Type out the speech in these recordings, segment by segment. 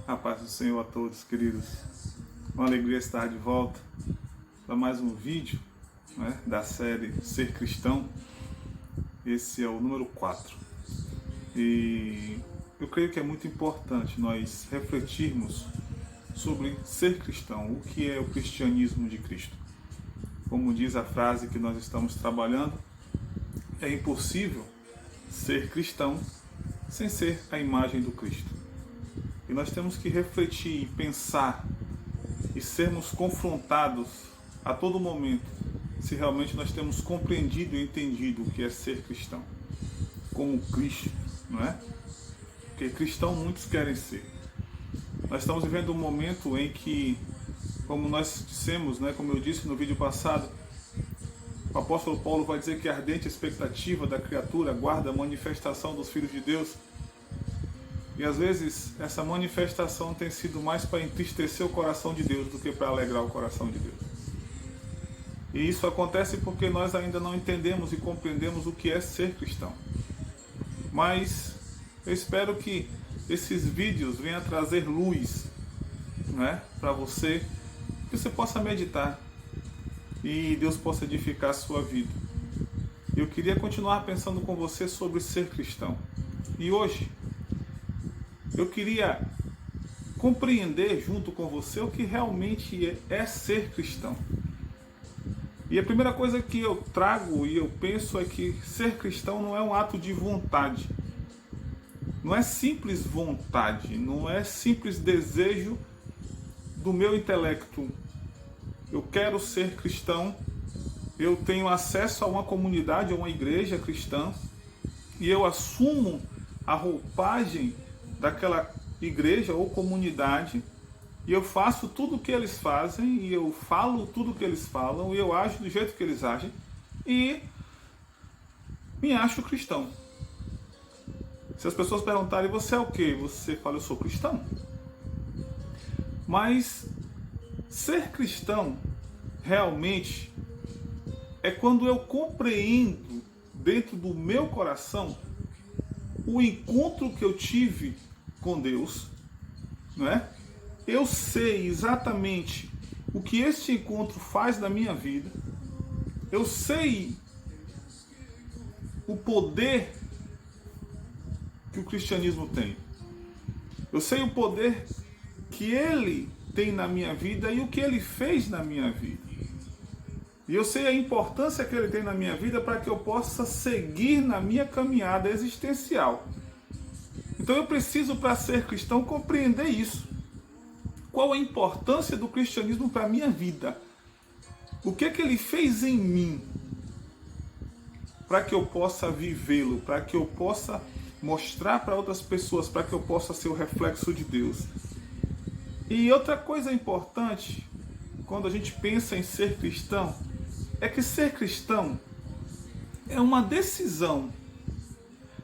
A paz do Senhor a todos, queridos. Uma alegria estar de volta para mais um vídeo, né, da série Ser Cristão. Esse é o número 4. E eu creio que é muito importante nós refletirmos sobre ser cristão, o que é o cristianismo de Cristo. Como diz a frase que nós estamos trabalhando, é impossível ser cristão sem ser a imagem do Cristo. E nós temos que refletir e pensar e sermos confrontados a todo momento se realmente nós temos compreendido e entendido o que é ser cristão, como Cristo, não é? Porque cristão muitos querem ser. Nós estamos vivendo um momento em que, como nós dissemos, né, como eu disse no vídeo passado, o apóstolo Paulo vai dizer que a ardente expectativa da criatura aguarda a manifestação dos filhos de Deus. E às vezes essa manifestação tem sido mais para entristecer o coração de Deus do que para alegrar o coração de Deus. E isso acontece porque nós ainda não entendemos e compreendemos o que é ser cristão. Mas eu espero que esses vídeos venham trazer luz, né, para você, que você possa meditar e Deus possa edificar a sua vida. Eu queria continuar pensando com você sobre ser cristão. E hoje eu queria compreender junto com você o que realmente é ser cristão. E a primeira coisa que eu trago e eu penso é que ser cristão não é um ato de vontade. Não é simples vontade, não é simples desejo do meu intelecto. Eu quero ser cristão, eu tenho acesso a uma comunidade, a uma igreja cristã, e eu assumo a roupagem daquela igreja ou comunidade, e eu faço tudo o que eles fazem, e eu falo tudo o que eles falam, e eu ajo do jeito que eles agem, e me acho cristão. Se as pessoas perguntarem, você é o quê? Você fala, eu sou cristão. Mas ser cristão realmente é quando eu compreendo dentro do meu coração o encontro que eu tive com Deus, não é? Eu sei exatamente o que este encontro faz na minha vida. Eu sei o poder que o cristianismo tem. Eu sei o poder que ele tem na minha vida e o que ele fez na minha vida. E eu sei a importância que ele tem na minha vida para que eu possa seguir na minha caminhada existencial. Então eu preciso, para ser cristão, compreender isso. Qual a importância do cristianismo para a minha vida? O que é que ele fez em mim para que eu possa vivê-lo, para que eu possa mostrar para outras pessoas, para que eu possa ser o reflexo de Deus. E outra coisa importante, quando a gente pensa em ser cristão, é que ser cristão é uma decisão.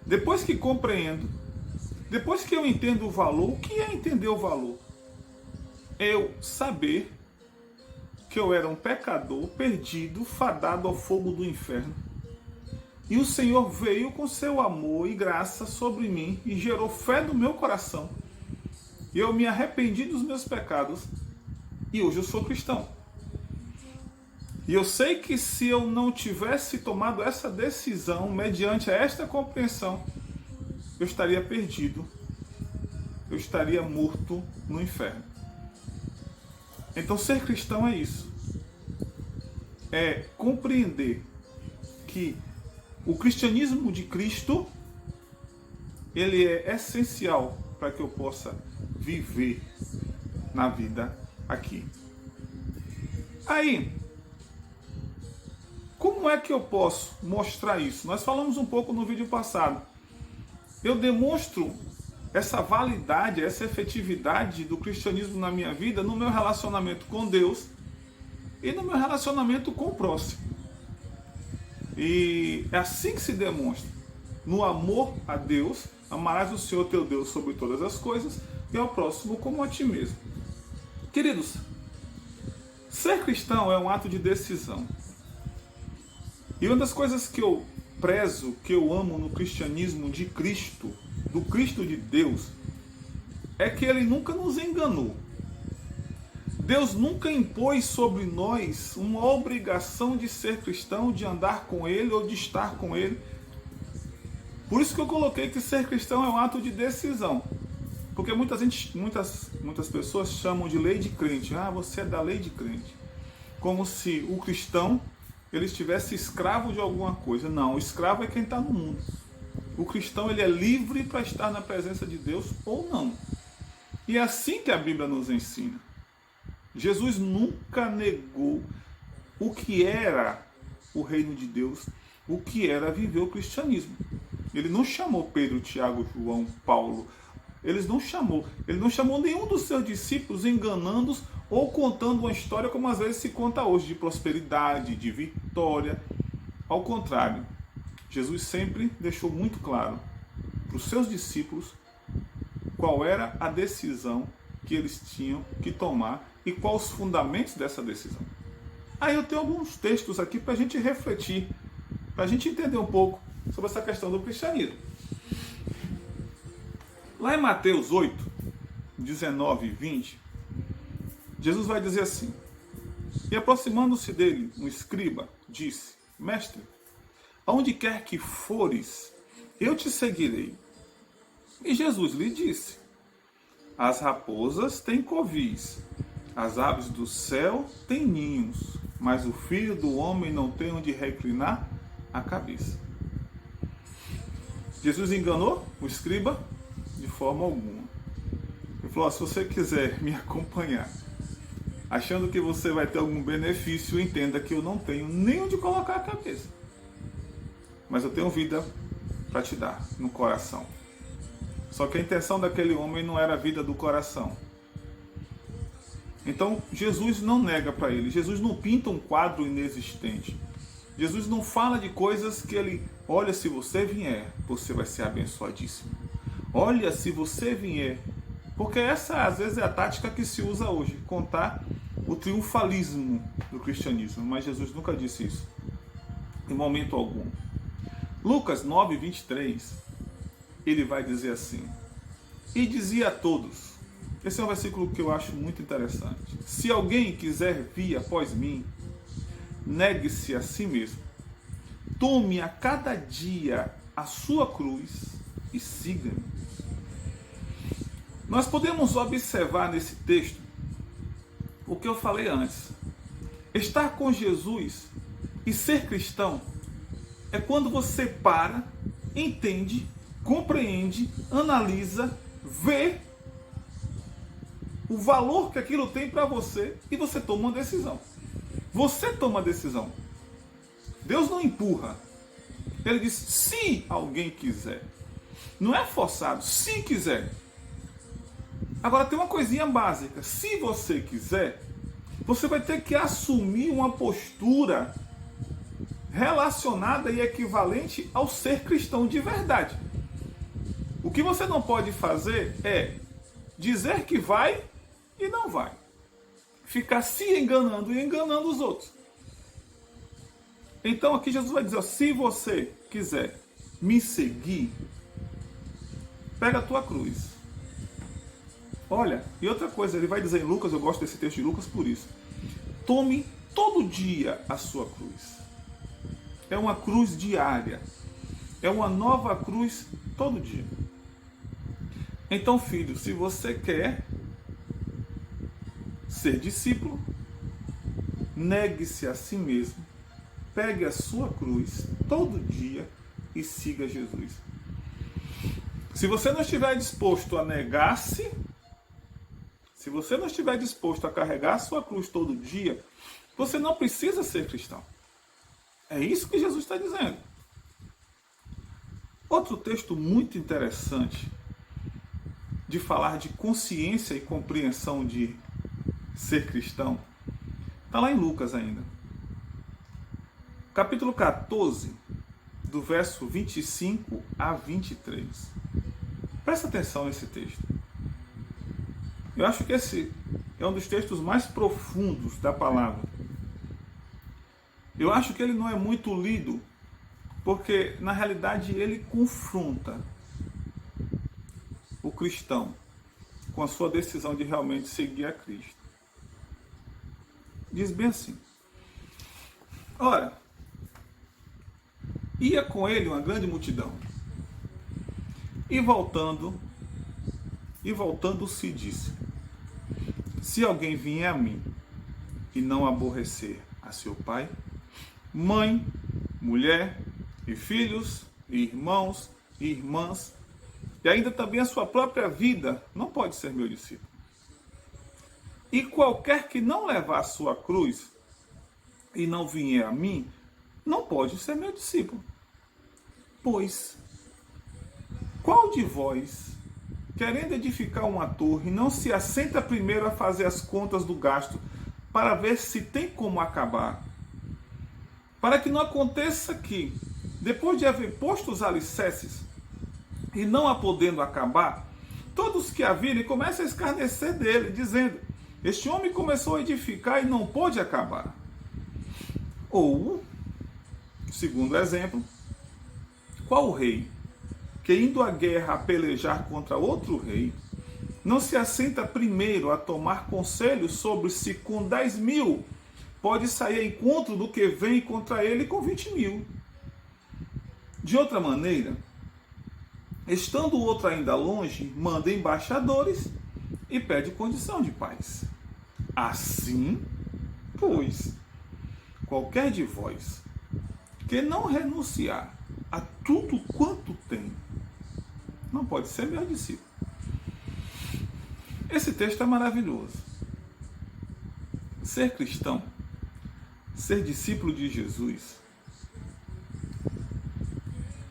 Depois que compreendo, depois que eu entendo o valor, o que é entender o valor? É eu saber que eu era um pecador, perdido, fadado ao fogo do inferno. E o Senhor veio com seu amor e graça sobre mim e gerou fé no meu coração. E eu me arrependi dos meus pecados e hoje eu sou cristão. E eu sei que se eu não tivesse tomado essa decisão, mediante esta compreensão, eu estaria perdido, eu estaria morto no inferno. Então ser cristão é isso. É compreender que o cristianismo de Cristo, ele é essencial para que eu possa viver na vida aqui. Aí, como é que eu posso mostrar isso? Nós falamos um pouco no vídeo passado. Eu demonstro essa validade, essa efetividade do cristianismo na minha vida, no meu relacionamento com Deus e no meu relacionamento com o próximo. E é assim que se demonstra. No amor a Deus, amarás o Senhor teu Deus sobre todas as coisas e ao próximo como a ti mesmo. Queridos, ser cristão é um ato de decisão. E uma das coisas que eu prezo, que eu amo no cristianismo de Cristo, do Cristo de Deus, é que ele nunca nos enganou. Deus nunca impôs sobre nós uma obrigação de ser cristão, de andar com ele ou de estar com ele. Por isso que eu coloquei que ser cristão é um ato de decisão. Porque muitas pessoas chamam de lei de crente. Ah, você é da lei de crente. Como se o cristão ele estivesse escravo de alguma coisa. Não, o escravo é quem está no mundo. O cristão ele é livre para estar na presença de Deus ou não. E é assim que a Bíblia nos ensina. Jesus nunca negou o que era o reino de Deus, o que era viver o cristianismo. Ele não chamou Pedro, Tiago, João, Paulo. Ele não chamou nenhum dos seus discípulos enganando-os ou contando uma história como às vezes se conta hoje, de prosperidade, de vitória. Ao contrário, Jesus sempre deixou muito claro para os seus discípulos qual era a decisão que eles tinham que tomar e quais os fundamentos dessa decisão. Aí eu tenho alguns textos aqui para a gente refletir, para a gente entender um pouco sobre essa questão do cristianismo. Lá em Mateus 8, 19 e 20, Jesus vai dizer assim: e aproximando-se dele, um escriba disse: Mestre, aonde quer que fores, eu te seguirei. E Jesus lhe disse: as raposas têm covis, as aves do céu têm ninhos, mas o Filho do Homem não tem onde reclinar a cabeça. Jesus enganou o escriba? De forma alguma. Ele falou: se você quiser me acompanhar, achando que você vai ter algum benefício, entenda que eu não tenho nem onde colocar a cabeça. Mas eu tenho vida para te dar no coração. Só que a intenção daquele homem não era a vida do coração. Então Jesus não nega para ele. Jesus não pinta um quadro inexistente. Jesus não fala de coisas que ele... Olha, se você vier, você vai ser abençoadíssimo. Olha, se você vier... Porque essa às vezes é a tática que se usa hoje. Contar o triunfalismo do cristianismo. Mas Jesus nunca disse isso. Em momento algum. Lucas 9, 23, ele vai dizer assim: e dizia a todos, esse é um versículo que eu acho muito interessante: se alguém quiser vir após mim, negue-se a si mesmo, tome a cada dia a sua cruz e siga-me. Nós podemos observar nesse texto o que eu falei antes. Estar com Jesus e ser cristão é quando você para, entende, compreende, analisa, vê o valor que aquilo tem para você e você toma uma decisão. Você toma a decisão. Deus não empurra. Ele diz: se alguém quiser. Não é forçado, se quiser. Agora tem uma coisinha básica. Se você quiser, você vai ter que assumir uma postura relacionada e equivalente ao ser cristão de verdade. O que você não pode fazer é dizer que vai e não vai. Ficar se enganando e enganando os outros. Então aqui Jesus vai dizer: ó, se você quiser me seguir, pega a tua cruz. Olha, e outra coisa, ele vai dizer em Lucas, eu gosto desse texto de Lucas por isso: tome todo dia a sua cruz. É uma cruz diária. É uma nova cruz todo dia. Então, filho, se você quer ser discípulo, negue-se a si mesmo, pegue a sua cruz todo dia e siga Jesus. Se você não estiver disposto a negar-se, se você não estiver disposto a carregar a sua cruz todo dia, você não precisa ser cristão. É isso que Jesus está dizendo. Outro texto muito interessante de falar de consciência e compreensão de ser cristão está lá em Lucas ainda. Capítulo 14, do verso 25 a 23. Presta atenção nesse texto. Eu acho que esse é um dos textos mais profundos da palavra. Eu acho que ele não é muito lido, porque na realidade ele confronta o cristão com a sua decisão de realmente seguir a Cristo. Diz bem assim: ora, ia com ele uma grande multidão, e voltando-se disse: se alguém vier a mim e não aborrecer a seu pai, mãe, mulher, e filhos, e irmãos, e irmãs, e ainda também a sua própria vida, não pode ser meu discípulo. E qualquer que não levar a sua cruz e não vier a mim, não pode ser meu discípulo. Pois, qual de vós, querendo edificar uma torre, não se assenta primeiro a fazer as contas do gasto, para ver se tem como acabar? Para que não aconteça que, depois de haver posto os alicerces, e não a podendo acabar, todos que a virem comecem a escarnecer dele, dizendo: este homem começou a edificar e não pôde acabar. Ou, segundo exemplo, qual rei, que indo à guerra a pelejar contra outro rei, não se assenta primeiro a tomar conselhos sobre se com 10.000 pode sair a encontro do que vem contra ele com 20.000? De outra maneira, estando o outro ainda longe, manda embaixadores e pede condição de paz. Assim, pois, qualquer de vós que não renunciar a tudo quanto tem, não pode ser meu discípulo. Esse texto é maravilhoso. Ser cristão, ser discípulo de Jesus.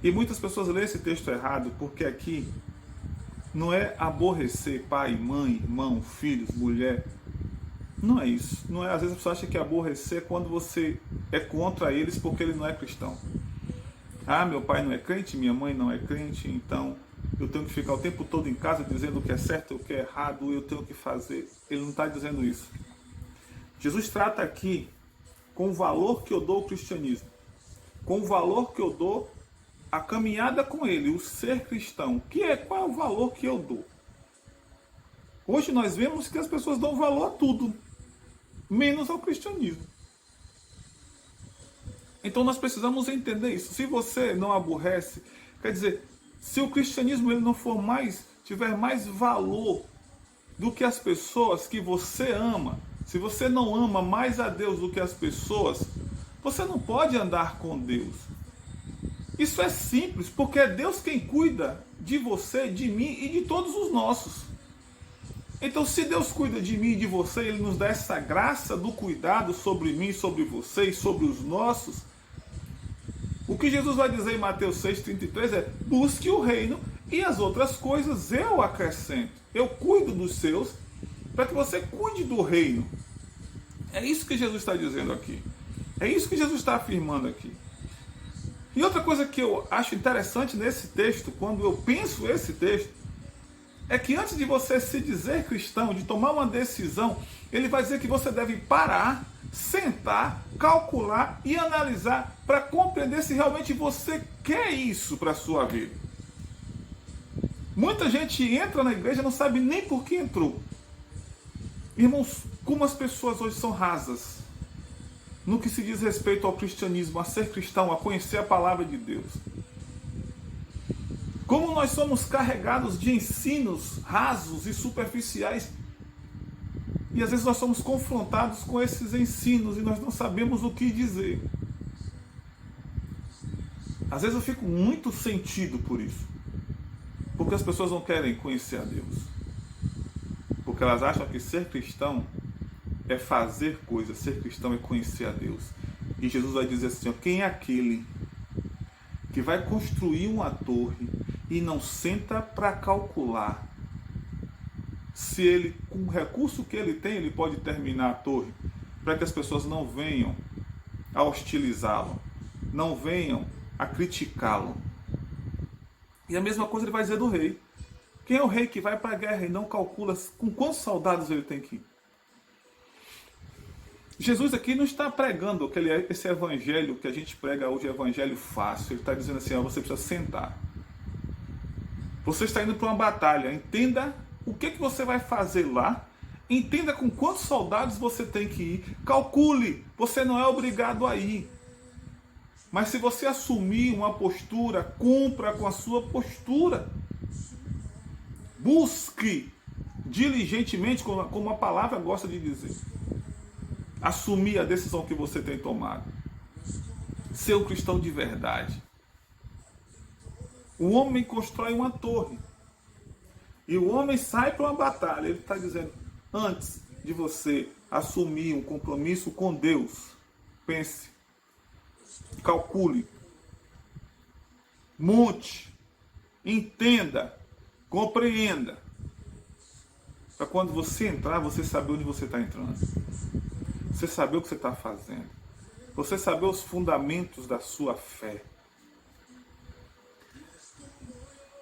E muitas pessoas leem esse texto errado, porque aqui não é aborrecer pai, mãe, irmão, filhos, mulher. Não é isso. Não é, às vezes a pessoa acha que aborrecer é quando você é contra eles porque ele não é cristão. Ah, meu pai não é crente, minha mãe não é crente, então eu tenho que ficar o tempo todo em casa dizendo o que é certo, o que é errado, eu tenho que fazer. Ele não está dizendo isso. Jesus trata aqui com o valor que eu dou ao cristianismo, com o valor que eu dou à caminhada com ele, o ser cristão. Qual é o valor que eu dou? Hoje nós vemos que as pessoas dão valor a tudo, menos ao cristianismo. Então nós precisamos entender isso. Se você não aborrece, quer dizer, se o cristianismo ele não for tiver mais valor do que as pessoas que você ama, se você não ama mais a Deus do que as pessoas, você não pode andar com Deus. Isso é simples, porque é Deus quem cuida de você, de mim e de todos os nossos. Então, se Deus cuida de mim e de você, Ele nos dá essa graça do cuidado sobre mim, sobre você e sobre os nossos. O que Jesus vai dizer em Mateus 6,33 é: busque o reino e as outras coisas eu acrescento. Eu cuido dos seus para que você cuide do reino. É isso que Jesus está dizendo aqui. É isso que Jesus está afirmando aqui. E outra coisa que eu acho interessante nesse texto, quando eu penso esse texto, é que antes de você se dizer cristão, de tomar uma decisão, ele vai dizer que você deve parar, sentar, calcular e analisar para compreender se realmente você quer isso para a sua vida. Muita gente entra na igreja e não sabe nem por que entrou. Irmãos, como as pessoas hoje são rasas no que se diz respeito ao cristianismo, a ser cristão, a conhecer a palavra de Deus. Como nós somos carregados de ensinos rasos e superficiais, e às vezes nós somos confrontados com esses ensinos e nós não sabemos o que dizer. Às vezes eu fico muito sentido por isso, porque as pessoas não querem conhecer a Deus, porque elas acham que ser cristão é fazer coisas, ser cristão é conhecer a Deus. E Jesus vai dizer assim: ó, quem é aquele que vai construir uma torre e não senta para calcular se ele, com o recurso que ele tem, ele pode terminar a torre, para que as pessoas não venham a hostilizá-lo, não venham a criticá-lo. E a mesma coisa ele vai dizer do rei. Quem é o rei que vai para a guerra e não calcula com quantos soldados ele tem que ir? Jesus aqui não está pregando esse evangelho que a gente prega hoje, evangelho fácil. Ele está dizendo assim: ó, você precisa sentar. Você está indo para uma batalha. Entenda o que você vai fazer lá. Entenda com quantos soldados você tem que ir. Calcule, você não é obrigado a ir. Mas se você assumir uma postura, cumpra com a sua postura. Busque diligentemente, como a palavra gosta de dizer, assumir a decisão que você tem tomado. Ser um cristão de verdade. O homem constrói uma torre. E o homem sai para uma batalha. Ele está dizendo, antes de você assumir um compromisso com Deus, pense, calcule, monte, entenda, compreenda. Para quando você entrar, você saber onde você está entrando. Você saber o que você está fazendo. Você saber os fundamentos da sua fé.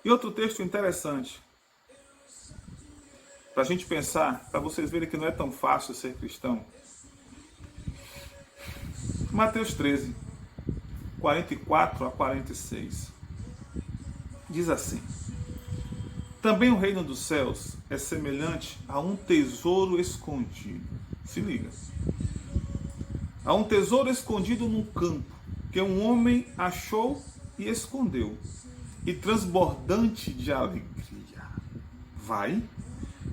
E outro texto interessante, para a gente pensar, para vocês verem que não é tão fácil ser cristão. Mateus 13, 44 a 46. Diz assim: também o reino dos céus é semelhante a um tesouro escondido. Se liga. A um tesouro escondido num campo, que um homem achou e escondeu. E transbordante de alegria, vai,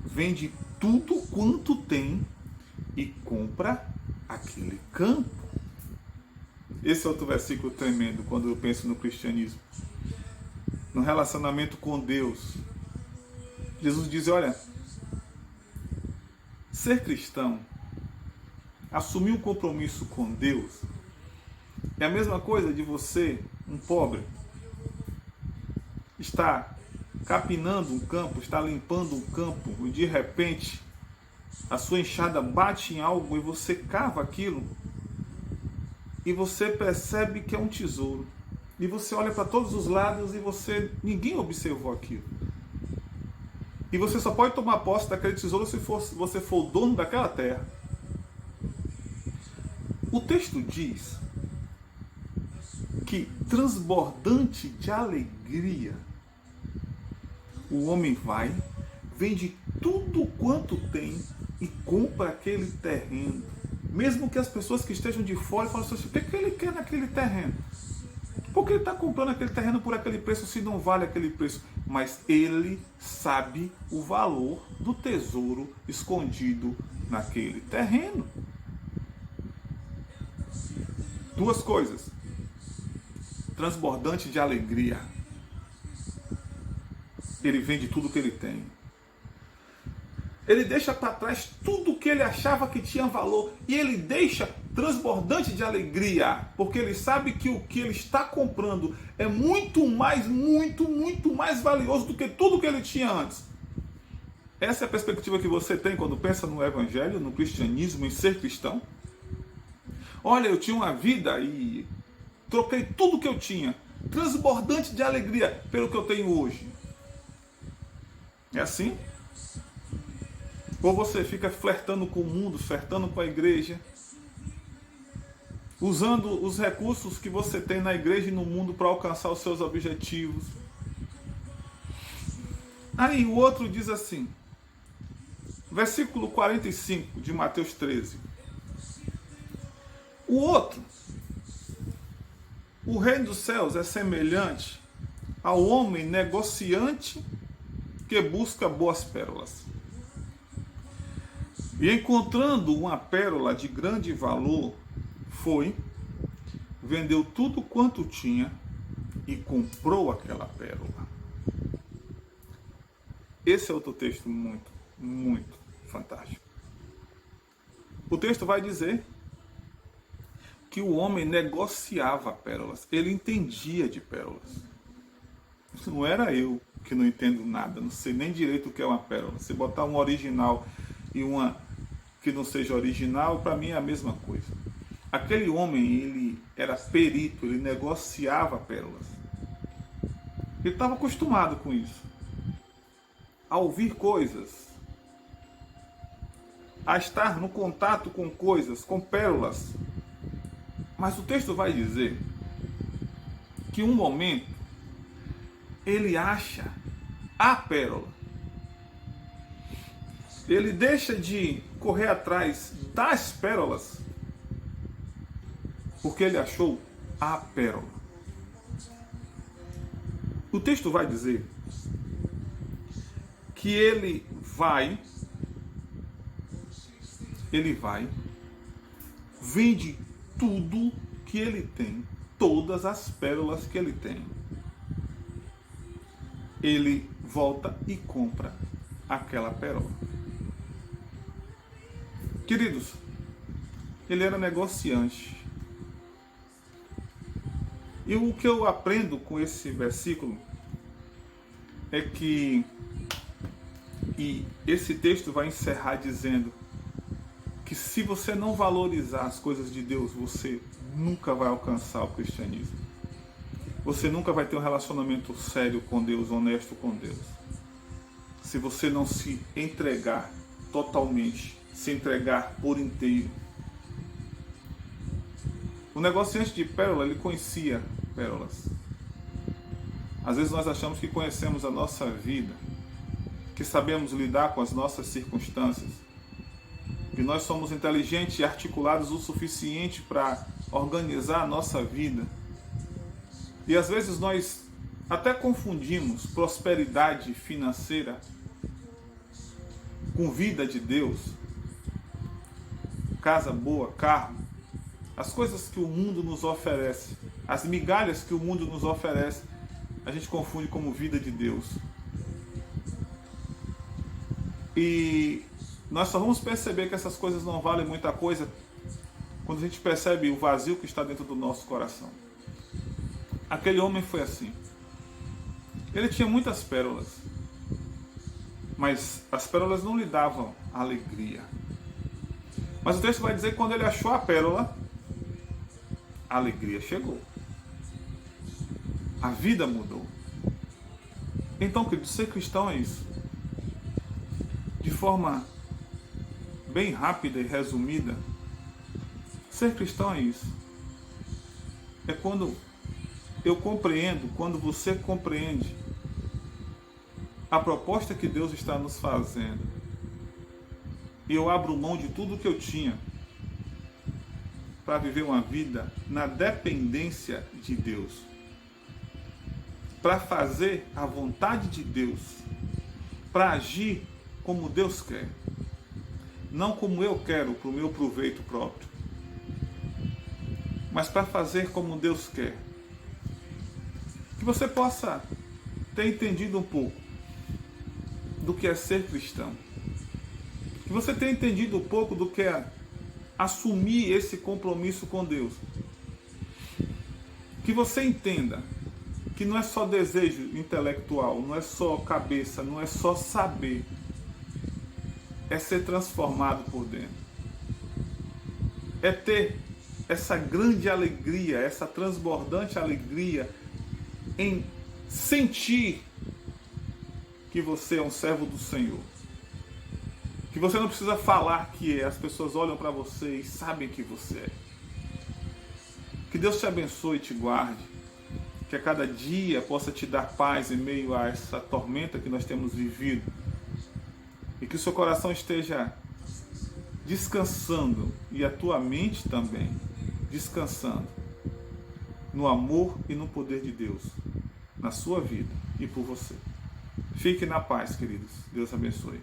vende tudo quanto tem e compra aquele campo. Esse é outro versículo tremendo quando eu penso no cristianismo. No relacionamento com Deus. Jesus diz, olha, ser cristão, assumir um compromisso com Deus, é a mesma coisa de você, um pobre, está capinando um campo, está limpando um campo, e de repente a sua enxada bate em algo e você cava aquilo e você percebe que é um tesouro. E você olha para todos os lados e ninguém observou aquilo. E você só pode tomar posse daquele tesouro se você for o dono daquela terra. O texto diz que transbordante de alegria, o homem vai, vende tudo quanto tem e compra aquele terreno. Mesmo que as pessoas que estejam de fora falem assim, o que ele quer naquele terreno? Por que ele está comprando aquele terreno por aquele preço se não vale aquele preço? Mas ele sabe o valor do tesouro escondido naquele terreno. Duas coisas. Transbordante de alegria. Ele vende tudo que ele tem. Ele deixa para trás tudo que ele achava que tinha valor. E ele deixa transbordante de alegria. Porque ele sabe que o que ele está comprando é muito mais valioso do que tudo que ele tinha antes. Essa é a perspectiva que você tem quando pensa no evangelho, no cristianismo, em ser cristão? Olha, eu tinha uma vida e troquei tudo que eu tinha. Transbordante de alegria pelo que eu tenho hoje. É assim? Ou você fica flertando com o mundo, flertando com a igreja, usando os recursos que você tem na igreja e no mundo para alcançar os seus objetivos. Aí o outro diz assim, versículo 45 de Mateus 13. O outro, o reino dos céus é semelhante ao homem negociante que busca boas pérolas. E encontrando uma pérola de grande valor, foi, vendeu tudo quanto tinha e comprou aquela pérola. Esse é outro texto muito fantástico. O texto vai dizer que o homem negociava pérolas, ele entendia de pérolas. Não era eu que não entendo nada, não sei nem direito o que é uma pérola. Se botar uma original e uma que não seja original, para mim é a mesma coisa. Aquele homem, ele era perito, ele negociava pérolas. Ele estava acostumado com isso. A ouvir coisas, a estar no contato com coisas, com pérolas. Mas o texto vai dizer que um momento ele acha a pérola. ele deixa de correr atrás das pérolas, porque ele achou a pérola. O texto vai dizer que ele vai, vende tudo que ele tem, todas as pérolas que ele tem. Ele volta e compra aquela pérola. Queridos, ele era negociante. E o que eu aprendo com esse versículo é que, e esse texto vai encerrar dizendo que se você não valorizar as coisas de Deus, você nunca vai alcançar o cristianismo. Você nunca vai ter um relacionamento sério com Deus, honesto com Deus. Se você não se entregar totalmente, se entregar por inteiro. O negociante de pérola, ele conhecia pérolas. Às vezes nós achamos que conhecemos a nossa vida, que sabemos lidar com as nossas circunstâncias, que nós somos inteligentes e articulados o suficiente para organizar a nossa vida. E às vezes nós até confundimos prosperidade financeira com vida de Deus. Casa boa, carro, as coisas que o mundo nos oferece, as migalhas que o mundo nos oferece, a gente confunde como vida de Deus. E nós só vamos perceber que essas coisas não valem muita coisa quando a gente percebe o vazio que está dentro do nosso coração. Aquele homem foi assim. Ele tinha muitas pérolas, mas as pérolas não lhe davam alegria. Mas o texto vai dizer que quando ele achou a pérola, a alegria chegou. A vida mudou. Então, querido, ser cristão é isso. De forma bem rápida e resumida, ser cristão é isso. É quando eu compreendo, quando você compreende a proposta que Deus está nos fazendo, e eu abro mão de tudo que eu tinha para viver uma vida na dependência de Deus, para fazer a vontade de Deus, para agir como Deus quer, não como eu quero para o meu proveito próprio, mas para fazer como Deus quer. Que você possa ter entendido um pouco do que é ser cristão, que você tenha entendido um pouco do que é assumir esse compromisso com Deus, que você entenda que não é só desejo intelectual, não é só cabeça, não é só saber, é ser transformado por dentro, é ter essa grande alegria, essa transbordante alegria em sentir que você é um servo do Senhor, que você não precisa falar que é, as pessoas olham para você e sabem que você é. Que Deus te abençoe e te guarde, que a cada dia possa te dar paz em meio a essa tormenta que nós temos vivido, e que o seu coração esteja descansando, e a tua mente também descansando no amor e no poder de Deus na sua vida e por você. Fique na paz, queridos. Deus abençoe.